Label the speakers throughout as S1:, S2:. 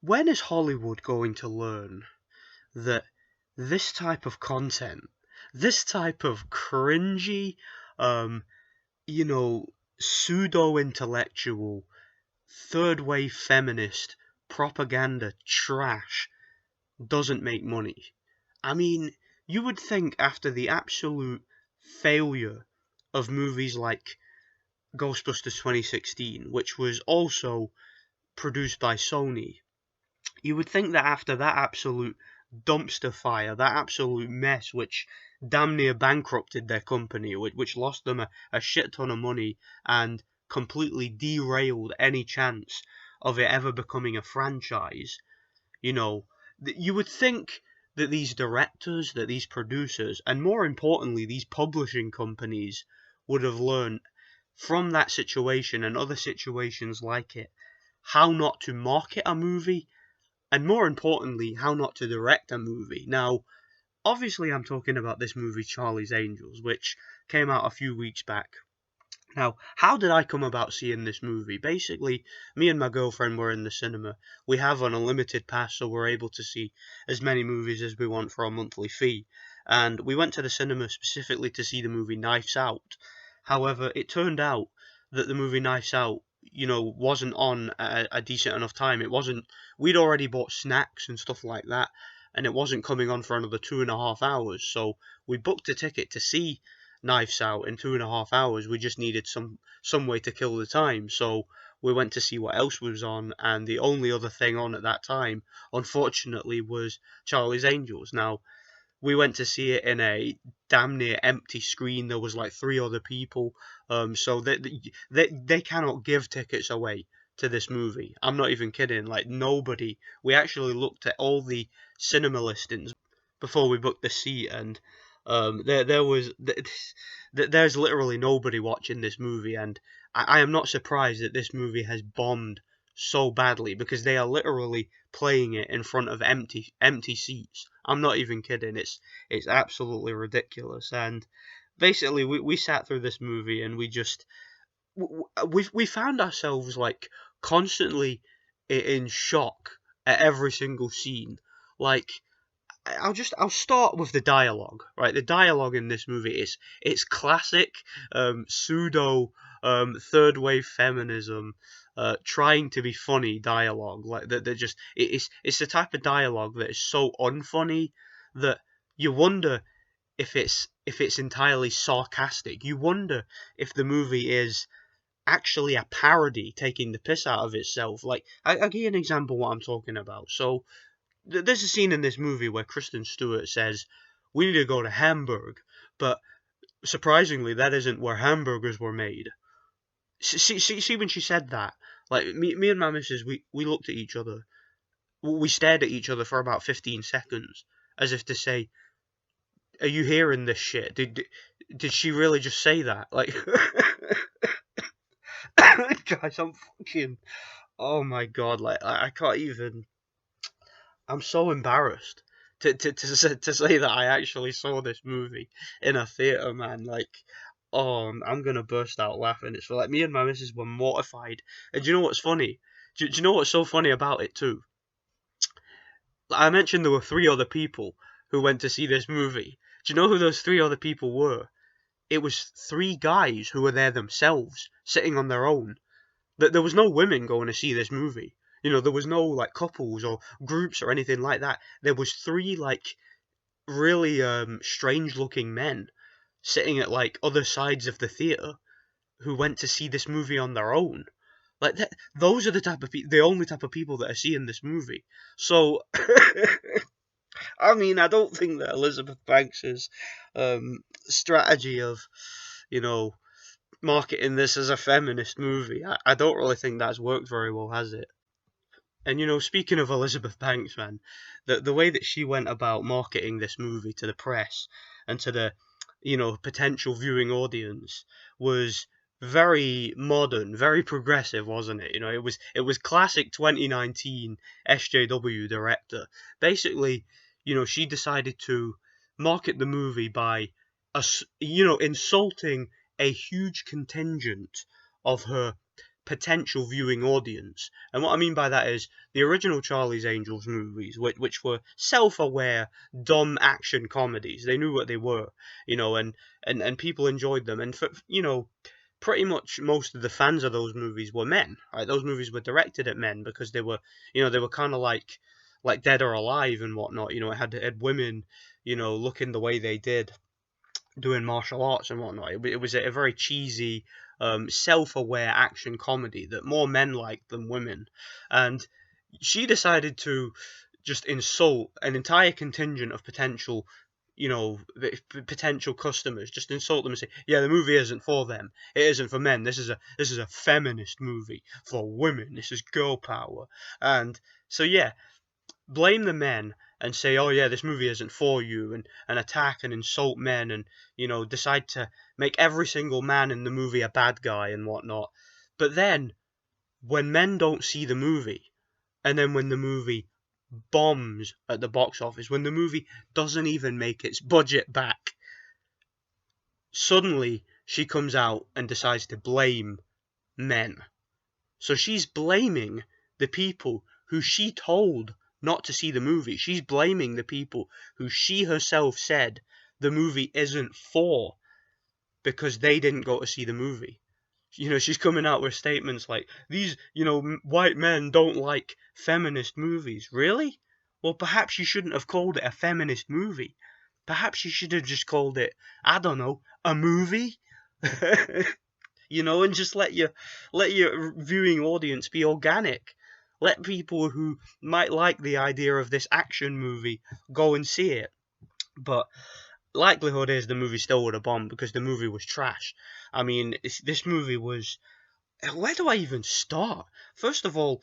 S1: when is Hollywood going to learn that this type of content, this type of cringy, um, you know, pseudo-intellectual, third-wave feminist propaganda trash doesn't make money? I mean, you would think after the absolute failure of movies like Ghostbusters 2016, which was also produced by Sony, you would think that after that absolute dumpster fire, that absolute mess, which damn near bankrupted their company, which lost them a shit ton of money and completely derailed any chance of it ever becoming a franchise, you know, you would think that these directors, that these producers, and more importantly, these publishing companies would have learned from that situation and other situations like it how not to market a movie, and more importantly, how not to direct a movie. Now, obviously, I'm talking about this movie, Charlie's Angels, which came out a few weeks back. Now, how did I come about seeing this movie? Basically, me and my girlfriend were in the cinema. We have an unlimited pass, so we're able to see as many movies as we want for a monthly fee. And we went to the cinema specifically to see the movie Knives Out. However, it turned out that the movie Knives Out, wasn't on a decent enough time. It wasn't. We'd already bought snacks and stuff like that, and it wasn't coming on for another 2.5 hours. So we booked a ticket to see Knives Out in 2.5 hours. We just needed some way to kill the time, so we went to see what else was on, and the only other thing on at that time, unfortunately, was Charlie's Angels. Now, we went to see it in a damn near empty screen. There was like 3 other people, so they cannot give tickets away to this movie. I'm not even kidding. Like, nobody. We actually looked at all the cinema listings before we booked the seat, and there's literally nobody watching this movie, and I am not surprised that this movie has bombed so badly, because they are literally playing it in front of empty seats. I'm not even kidding. It's absolutely ridiculous. And basically, we sat through this movie, and we found ourselves like constantly in shock at every single scene. Like, I'll start with the dialogue, right? The dialogue in this movie it's classic pseudo third wave feminism, trying to be funny dialogue. Like that, they're just it's the type of dialogue that is so unfunny that you wonder if it's entirely sarcastic. You wonder if the movie is actually a parody taking the piss out of itself. Like, I'll give you an example of what I'm talking about. So there's a scene in this movie where Kristen Stewart says, "We need to go to Hamburg," but surprisingly, that isn't where hamburgers were made. See when she said that, like me and my missus, we looked at each other, we stared at each other for about 15 seconds, as if to say, "Are you hearing this shit? Did she really just say that?" Like, guys, I'm fucking, oh my god, like I can't even. I'm so embarrassed to say that I actually saw this movie in a theater, man. Like, oh, I'm gonna burst out laughing. It's like me and my missus were mortified. And do you know what's funny? Do you know what's so funny about it too? I mentioned there were 3 other people who went to see this movie. Do you know who those 3 other people were? It was 3 guys who were there themselves, sitting on their own. There was no women going to see this movie. There was no like couples or groups or anything like that. There was 3 like really strange looking men sitting at like other sides of the theater who went to see this movie on their own. Like those are the only type of people that are seeing this movie. So I mean, I don't think that Elizabeth Banks's strategy of, you know, marketing this as a feminist movie, I don't really think that's worked very well, has it? And speaking of Elizabeth Banks, man, the way that she went about marketing this movie to the press and to the potential viewing audience was very modern, very progressive, wasn't it? It was classic 2019 SJW director. Basically, she decided to market the movie by insulting a huge contingent of her potential viewing audience. And what I mean by that is the original Charlie's Angels movies, which were self-aware, dumb action comedies. They knew what they were, and people enjoyed them. And pretty much most of the fans of those movies were men. Right? Those movies were directed at men because they were kind of like Dead or Alive and whatnot. It had women, looking the way they did, doing martial arts and whatnot. It was a very cheesy, self-aware action comedy that more men liked than women. And she decided to just insult an entire contingent of potential customers. Just insult them and say, "Yeah, the movie isn't for them. It isn't for men. This is a feminist movie for women. This is girl power." And so yeah, blame the men and say, "Oh yeah, this movie isn't for you," and attack and insult men, and decide to make every single man in the movie a bad guy and whatnot. But then when men don't see the movie, and then when the movie bombs at the box office, when the movie doesn't even make its budget back, suddenly she comes out and decides to blame men. So she's blaming the people who she told not to see the movie. She's blaming the people who she herself said the movie isn't for because they didn't go to see the movie. She's coming out with statements like, these, white men don't like feminist movies. Really? Well, perhaps you shouldn't have called it a feminist movie. Perhaps you should have just called it, I don't know, a movie? And just let your viewing audience be organic. Let people who might like the idea of this action movie go and see it. But likelihood is the movie still would have bombed because the movie was trash. I mean, this movie was. Where do I even start? First of all,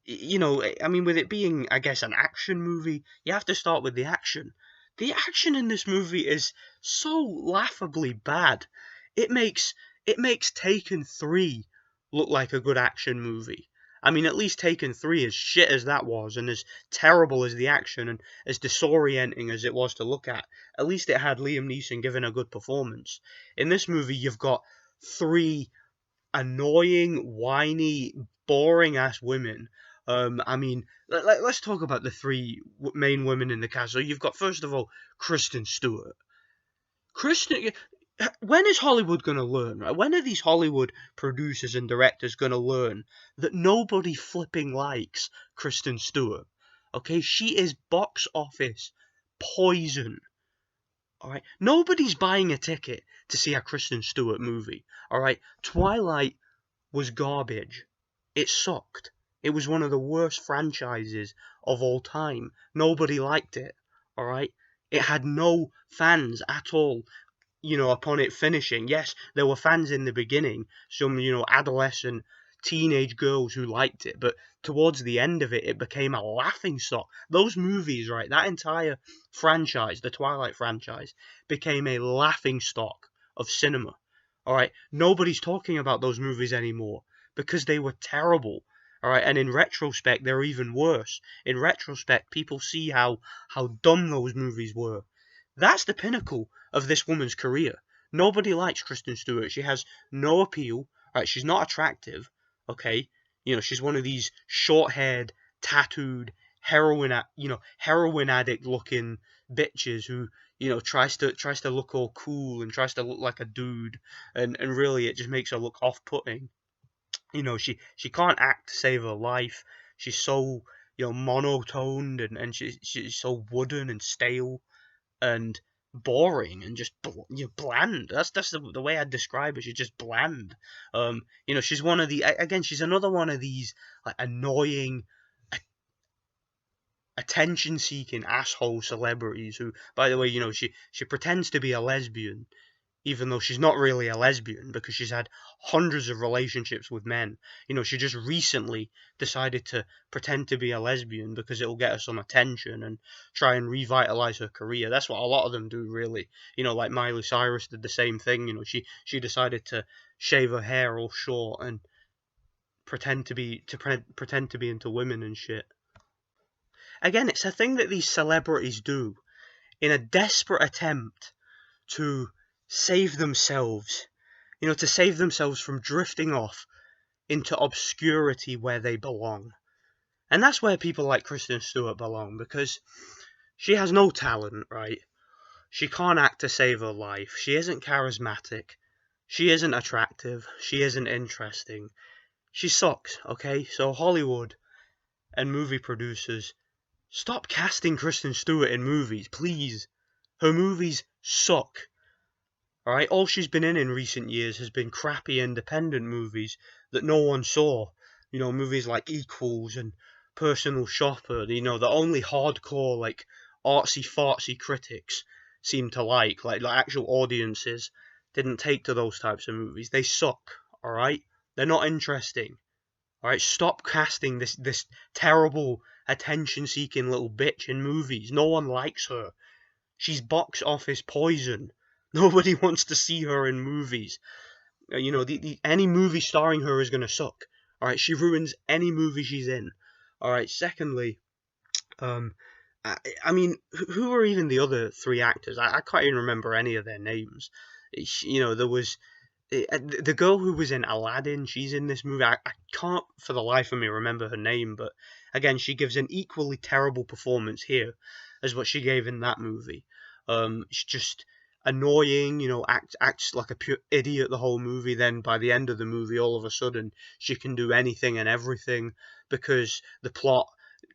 S1: I mean, with it being, I guess, an action movie, you have to start with the action. The action in this movie is so laughably bad. It makes Taken 3 look like a good action movie. I mean, at least Taken 3, as shit as that was, and as terrible as the action, and as disorienting as it was to look at least it had Liam Neeson giving a good performance. In this movie, you've got 3 annoying, whiny, boring-ass women. I mean, let's talk about the 3 main women in the cast. So you've got, first of all, Kristen Stewart. When is Hollywood going to learn, right? When are these Hollywood producers and directors going to learn that nobody flipping likes Kristen Stewart? Okay, she is box office poison. Alright, nobody's buying a ticket to see a Kristen Stewart movie. Alright, Twilight was garbage. It sucked. It was one of the worst franchises of all time. Nobody liked it. Alright, it had no fans at all. Upon it finishing, yes, there were fans in the beginning, some, adolescent, teenage girls who liked it, but towards the end of it, it became a laughingstock. Those movies, right, that entire franchise, the Twilight franchise, became a laughingstock of cinema. Alright, nobody's talking about those movies anymore because they were terrible. Alright, and in retrospect, they're even worse. In retrospect, people see how dumb those movies were. That's the pinnacle of this woman's career. Nobody likes Kristen Stewart. She has no appeal. Right? She's not attractive. Okay, she's one of these short-haired, tattooed heroin addict-looking bitches who tries to look all cool and tries to look like a dude, and really it just makes her look off-putting. She can't act to save her life. She's so monotoned and she's so wooden and stale and boring and just bland. That's the way I'd describe it. She's just bland. She's one of she's another one of these like annoying, attention-seeking asshole celebrities who, by the way, she pretends to be a lesbian, even though she's not really a lesbian because she's had hundreds of relationships with men. She just recently decided to pretend to be a lesbian because it'll get her some attention and try and revitalize her career. That's what a lot of them do, really. Like Miley Cyrus did the same thing. She decided to shave her hair all short and pretend to be into women and shit. Again, it's a thing that these celebrities do in a desperate attempt to save themselves, to save themselves from drifting off into obscurity where they belong. And that's where people like Kristen Stewart belong, because she has no talent, right? She can't act to save her life. She isn't charismatic. She isn't attractive. She isn't interesting. She sucks, okay? So Hollywood and movie producers, stop casting Kristen Stewart in movies, please. Her movies suck. Alright, all she's been in recent years has been crappy independent movies that no one saw. Movies like Equals and Personal Shopper, the only hardcore, like, artsy fartsy critics seem to like actual audiences didn't take to those types of movies. They suck, alright? They're not interesting. Alright, stop casting this terrible attention seeking little bitch in movies. No one likes her. She's box office poison. Nobody wants to see her in movies. Any movie starring her is going to suck. All right, she ruins any movie she's in. All right. Secondly, um, I mean, who are even the other three actors? I can't even remember any of their names. There was the girl who was in Aladdin. She's in this movie. I can't for the life of me remember her name, but again, she gives an equally terrible performance here as what she gave in that movie. She's just annoying, acts like a pure idiot the whole movie. Then by the end of the movie, all of a sudden, she can do anything and everything because the plot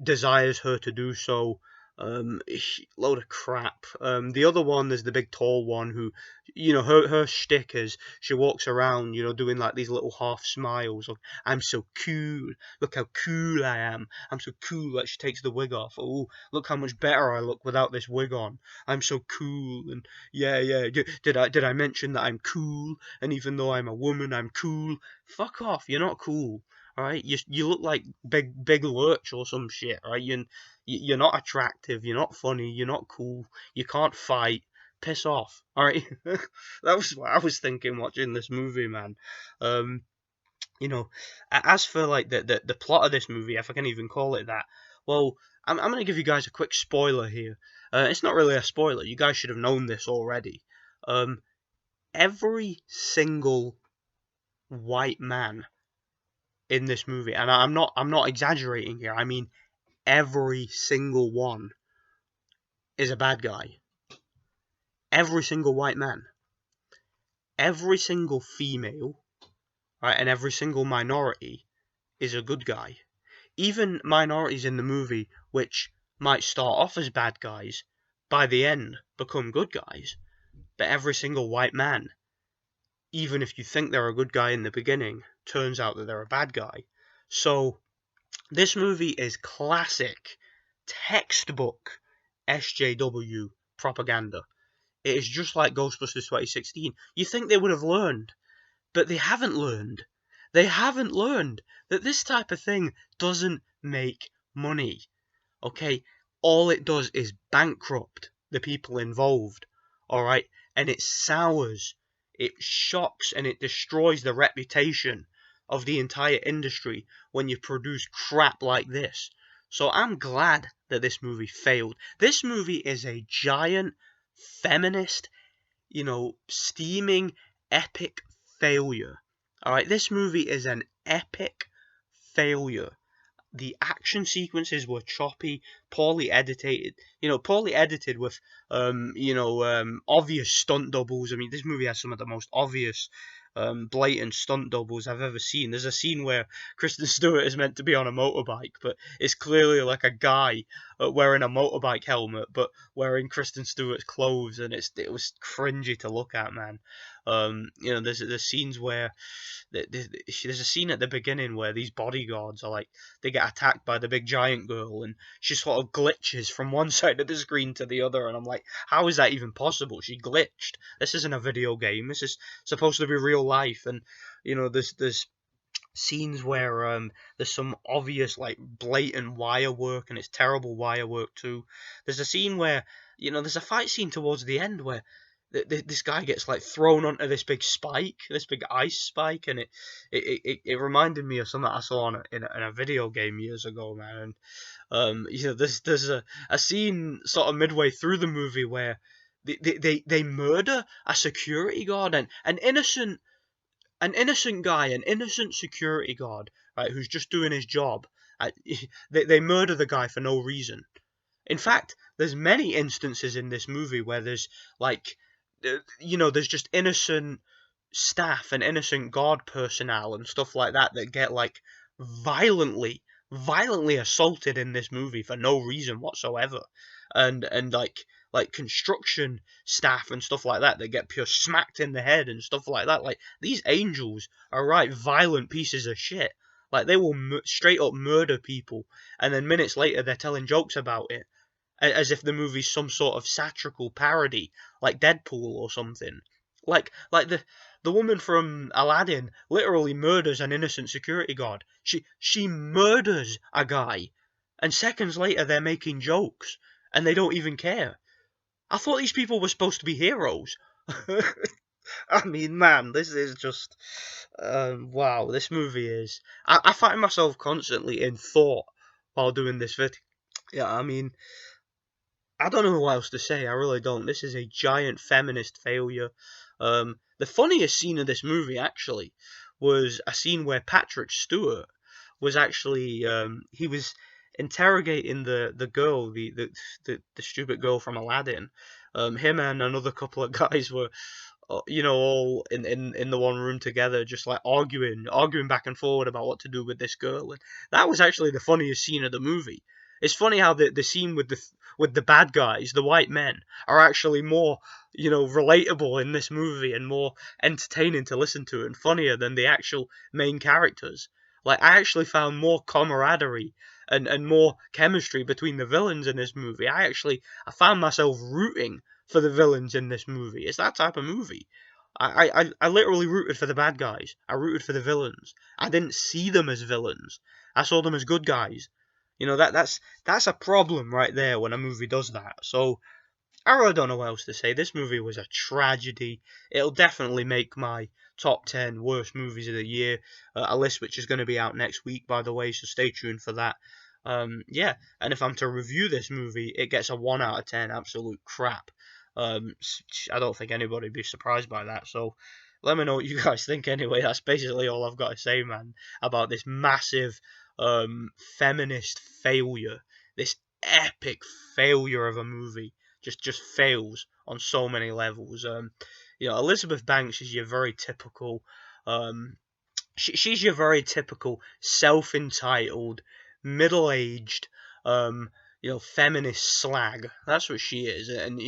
S1: desires her to do so. Load of crap. The other one is the big tall one who, her shtick is she walks around, doing like these little half smiles of I'm so cool. Look how cool I am. I'm so cool. Like she takes the wig off. Oh, look how much better I look without this wig on. I'm so cool. And yeah. Did I mention that I'm cool? And even though I'm a woman, I'm cool. Fuck off. You're not cool. All right. You look like big lurch or some shit. Right. You're not attractive, you're not funny, you're not cool, you can't fight. Piss off. Alright? That was what I was thinking watching this movie, man. Um, as for like the plot of this movie, if I can even call it that, well, I'm gonna give you guys a quick spoiler here. It's not really a spoiler, you guys should have known this already. Every single white man in this movie, and I'm not exaggerating here, I mean every single one is a bad guy. Every single white man. Every single female, right, and every single minority is a good guy. Even minorities in the movie, which might start off as bad guys, by the end become good guys. But every single white man, even if you think they're a good guy in the beginning, turns out that they're a bad guy. So, this movie is classic, textbook SJW propaganda. It is just like Ghostbusters 2016. You think they would have learned, but they haven't learned. They haven't learned that this type of thing doesn't make money. Okay? All it does is bankrupt the people involved. Alright? And it sours, it shocks, and it destroys the reputation of the entire industry when you produce crap like this. So I'm glad that this movie failed. This movie is a giant feminist, steaming epic failure. Alright, this movie is an epic failure. The action sequences were choppy, poorly edited with obvious stunt doubles. I mean, this movie has some of the most obvious blatant stunt doubles I've ever seen. There's a scene where Kristen Stewart is meant to be on a motorbike, but it's clearly like a guy wearing a motorbike helmet, but wearing Kristen Stewart's clothes, and it was cringy to look at, man. There's scenes where there's a scene at the beginning where these bodyguards are like they get attacked by the big giant girl, and she sort of glitches from one side of the screen to the other, and I'm like, how is that even possible? She glitched. This isn't a video game. This is supposed to be real life, and there's scenes where there's some obvious like blatant wire work, and it's terrible wire work too. There's a scene where there's a fight scene towards the end where this guy gets like thrown onto this big spike, this big ice spike, and it reminded me of something I saw in a video game years ago, man. And there's a scene sort of midway through the movie where they murder a security guard, and an innocent an innocent guy, an innocent security guard, right, who's just doing his job. Uh, they murder the guy for no reason. In fact, there's many instances in this movie where there's like, there's just innocent staff and innocent guard personnel and stuff like that that get like violently, violently assaulted in this movie for no reason whatsoever, and like construction staff and stuff like that that get pure smacked in the head and stuff like that. Like these angels are right violent pieces of shit. Like they will straight up murder people, and then minutes later they're telling jokes about it as if the movie's some sort of satirical parody, like Deadpool or something. Like the woman from Aladdin literally murders an innocent security guard. She murders a guy, and seconds later they're making jokes, and they don't even care. I thought these people were supposed to be heroes. I mean, man, this is just wow. This movie is. I find myself constantly in thought while doing this video. Yeah, I mean, I don't know what else to say. I really don't. This is a giant feminist failure. The funniest scene of this movie actually was a scene where Patrick Stewart was actually he was interrogating the girl, the stupid girl from Aladdin. Him and another couple of guys were all in the one room together, just like arguing back and forward about what to do with this girl. And that was actually the funniest scene of the movie. It's funny how the scene with the bad guys, the white men, are actually more, relatable in this movie and more entertaining to listen to and funnier than the actual main characters. Like I actually found more camaraderie and more chemistry between the villains in this movie. I found myself rooting for the villains in this movie. It's that type of movie. I literally rooted for the bad guys. I rooted for the villains. I didn't see them as villains. I saw them as good guys. That's a problem right there when a movie does that. So I really don't know what else to say. This movie was a tragedy. It'll definitely make my top 10 worst movies of the year, a list which is going to be out next week, by the way, so stay tuned for that. Yeah, and if I'm to review this movie, it gets a 1 out of 10, absolute crap. I don't think anybody would be surprised by that, so let me know what you guys think anyway. That's basically all I've got to say, man, about this massive feminist failure, this epic failure of a movie. Just fails on so many levels. Elizabeth Banks is your very typical she's your very typical self-entitled, middle-aged, feminist slag. That's what she is, and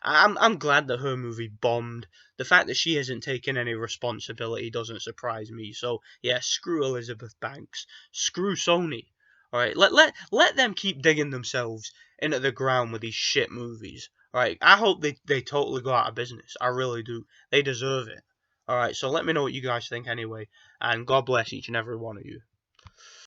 S1: I'm glad that her movie bombed. The fact that she hasn't taken any responsibility doesn't surprise me. So yeah, screw Elizabeth Banks, screw Sony. All right, let them keep digging themselves into the ground with these shit movies. All right, I hope they totally go out of business. I really do. They deserve it. All right, so let me know what you guys think anyway, and God bless each and every one of you.